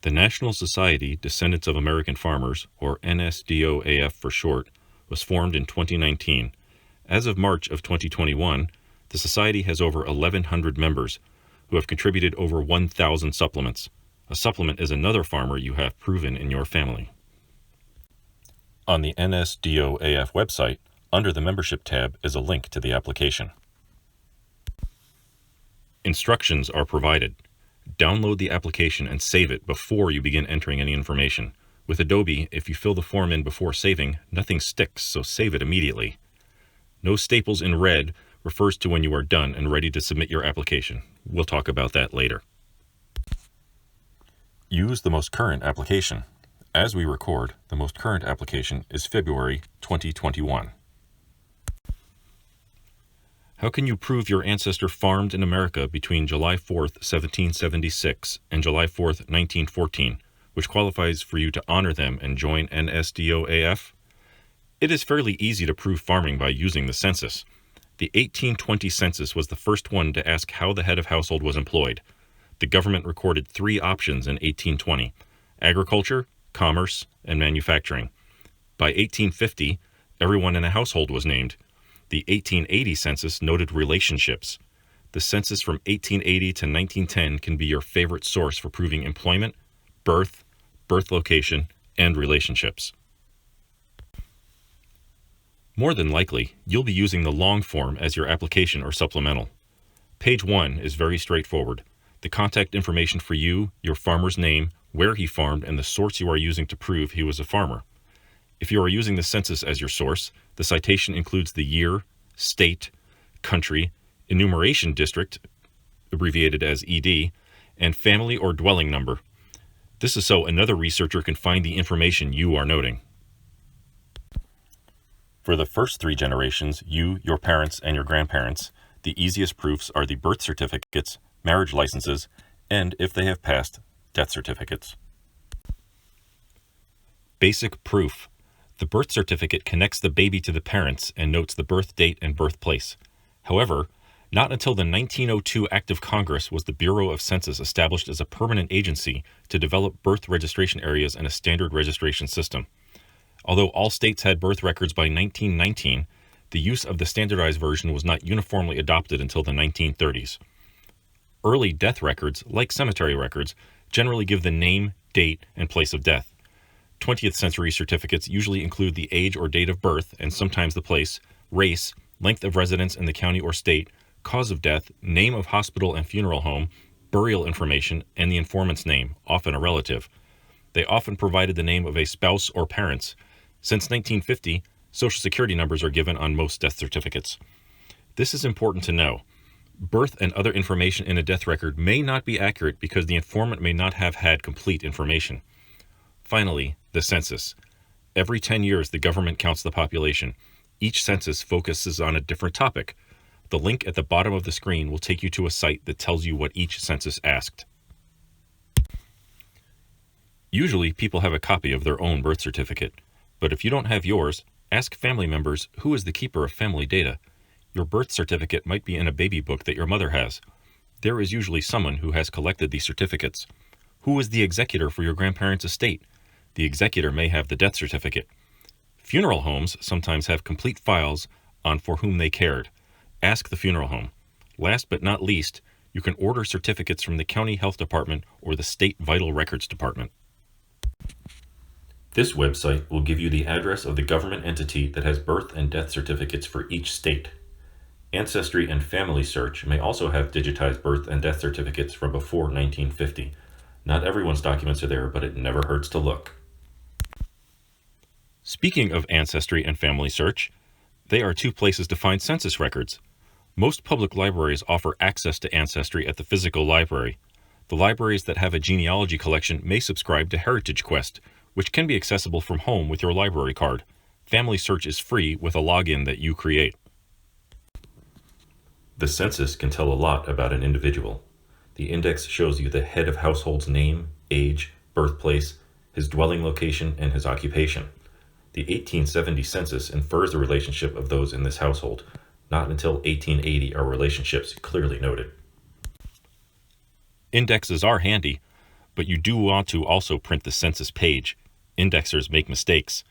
The National Society Descendants of American Farmers, or NSDOAF for short, was formed in 2019. As of March of 2021, the Society has over 1,100 members who have contributed over 1,000 supplements. A supplement is another farmer you have proven in your family. On the NSDOAF website, under the Membership tab is a link to the application. Instructions are provided. Download the application and save it before you begin entering any information. With Adobe, if you fill the form in before saving, nothing sticks, so save it immediately. No staples in red refers to when you are done and ready to submit your application. We'll talk about that later. Use the most current application. As we record, the most current application is February 2021. How can you prove your ancestor farmed in America between July 4th, 1776 and July 4th, 1914, which qualifies for you to honor them and join NSDOAF? It is fairly easy to prove farming by using the census. The 1820 census was the first one to ask how the head of household was employed. The government recorded 3 options in 1820: agriculture, commerce, and manufacturing. By 1850, everyone in a household was named. The 1880 census noted relationships. The census from 1880 to 1910 can be your favorite source for proving employment, birth location, and relationships. More than likely, you'll be using the long form as your application or supplemental. Page 1 is very straightforward. The contact information for you, your farmer's name, where he farmed, and the source you are using to prove he was a farmer. If you are using the census as your source, the citation includes the year, state, country, enumeration district, abbreviated as ED, and family or dwelling number. This is so another researcher can find the information you are noting. For the first 3 generations, you, your parents, and your grandparents, the easiest proofs are the birth certificates, marriage licenses, and, if they have passed, death certificates. Basic proof. The birth certificate connects the baby to the parents and notes the birth date and birthplace. However, not until the 1902 Act of Congress was the Bureau of Census established as a permanent agency to develop birth registration areas and a standard registration system. Although all states had birth records by 1919, the use of the standardized version was not uniformly adopted until the 1930s. Early death records, like cemetery records, generally give the name, date, and place of death. 20th century certificates usually include the age or date of birth and sometimes the place, race, length of residence in the county or state, cause of death, name of hospital and funeral home, burial information, and the informant's name, often a relative. They often provided the name of a spouse or parents. Since 1950, Social Security numbers are given on most death certificates. This is important to know. Birth and other information in a death record may not be accurate because the informant may not have had complete information. Finally, the census. Every 10 years, the government counts the population. Each census focuses on a different topic. The link at the bottom of the screen will take you to a site that tells you what each census asked. Usually, people have a copy of their own birth certificate, but if you don't have yours, ask family members who is the keeper of family data. Your birth certificate might be in a baby book that your mother has. There is usually someone who has collected these certificates. Who is the executor for your grandparents' estate? The executor may have the death certificate. Funeral homes sometimes have complete files on for whom they cared. Ask the funeral home. Last but not least, you can order certificates from the county health department or the state vital records department. This website will give you the address of the government entity that has birth and death certificates for each state. Ancestry and Family Search may also have digitized birth and death certificates from before 1950. Not everyone's documents are there, but it never hurts to look. Speaking of Ancestry and Family Search, they are 2 places to find census records. Most public libraries offer access to Ancestry at the physical library. The libraries that have a genealogy collection may subscribe to Heritage Quest, which can be accessible from home with your library card. Family Search is free with a login that you create. The census can tell a lot about an individual. The index shows you the head of household's name, age, birthplace, his dwelling location, and his occupation. The 1870 census infers the relationship of those in this household. Not until 1880 are relationships clearly noted. Indexes are handy, but you do want to also print the census page. Indexers make mistakes.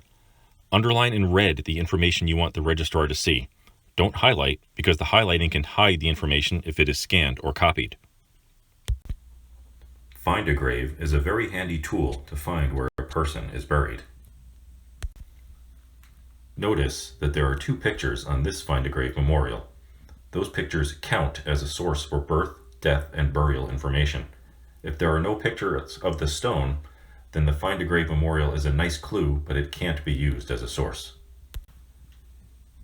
Underline in red the information you want the registrar to see. Don't highlight, because the highlighting can hide the information if it is scanned or copied. Find a grave is a very handy tool to find where a person is buried. Notice that there are 2 pictures on this Find a Grave memorial. Those pictures count as a source for birth, death, and burial information. If there are no pictures of the stone, then the Find a Grave memorial is a nice clue, but it can't be used as a source.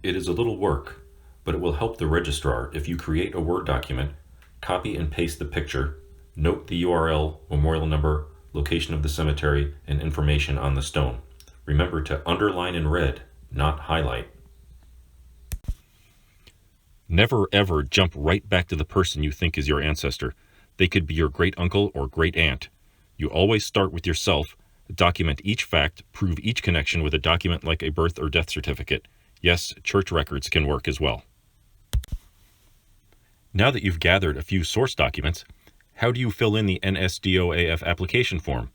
It is a little work, but it will help the registrar if you create a Word document, copy and paste the picture, note the URL, memorial number, location of the cemetery, and information on the stone. Remember to underline in red, not highlight. Never ever jump right back to the person you think is your ancestor. They could be your great uncle or great aunt. You always start with yourself, document each fact, prove each connection with a document like a birth or death certificate. Yes, church records can work as well. Now that you've gathered a few source documents, how do you fill in the NSDOAF application form?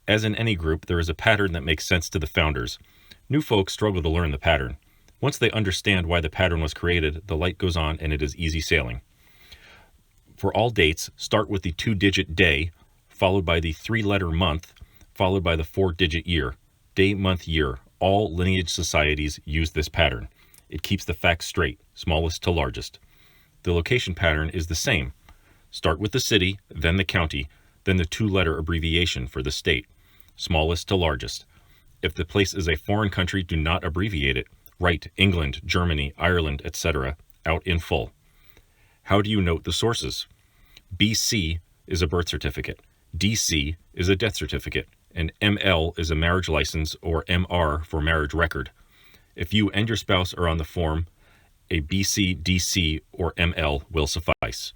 As in any group, there is a pattern that makes sense to the founders. New folks struggle to learn the pattern. Once they understand why the pattern was created, the light goes on and it is easy sailing. For all dates, start with the 2-digit day, followed by the 3-letter month, followed by the 4-digit year. Day, month, year. All lineage societies use this pattern. It keeps the facts straight, smallest to largest. The location pattern is the same. Start with the city, then the county, then the 2-letter abbreviation for the state, smallest to largest. If the place is a foreign country, do not abbreviate it. Write England, Germany, Ireland, etc. out in full. How do you note the sources? BC is a birth certificate, DC is a death certificate, and ML is a marriage license, or MR for marriage record. If you and your spouse are on the form, a BC, DC, or ML will suffice.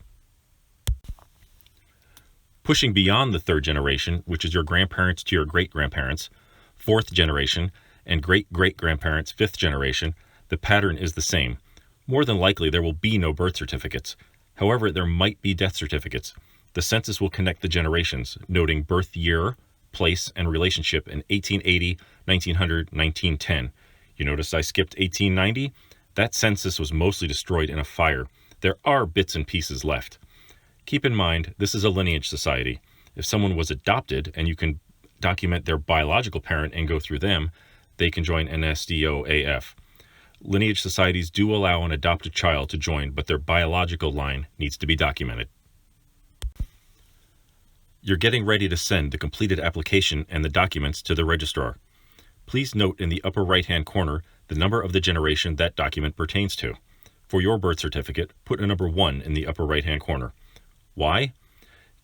Pushing beyond the 3rd generation, which is your grandparents to your great-grandparents, 4th generation, and great-great-grandparents' 5th generation, the pattern is the same. More than likely, there will be no birth certificates. However, there might be death certificates. The census will connect the generations, noting birth year, place, and relationship in 1880, 1900, 1910. You notice I skipped 1890? That census was mostly destroyed in a fire. There are bits and pieces left. Keep in mind, this is a lineage society. If someone was adopted and you can document their biological parent and go through them, they can join NSDOAF. Lineage societies do allow an adopted child to join, but their biological line needs to be documented. You're getting ready to send the completed application and the documents to the registrar. Please note in the upper right-hand corner the number of the generation that document pertains to. For your birth certificate, put a number 1 in the upper right-hand corner. Why?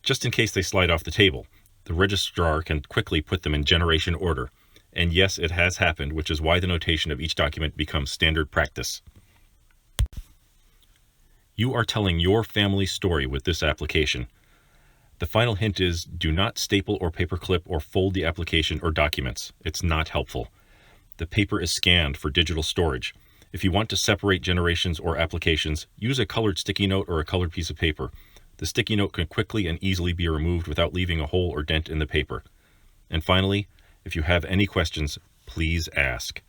Just in case they slide off the table. The registrar can quickly put them in generation order. And yes, it has happened, which is why the notation of each document becomes standard practice. You are telling your family story with this application. The final hint is, do not staple or paperclip or fold the application or documents. It's not helpful. The paper is scanned for digital storage. If you want to separate generations or applications, use a colored sticky note or a colored piece of paper. The sticky note can quickly and easily be removed without leaving a hole or dent in the paper. And finally, if you have any questions, please ask.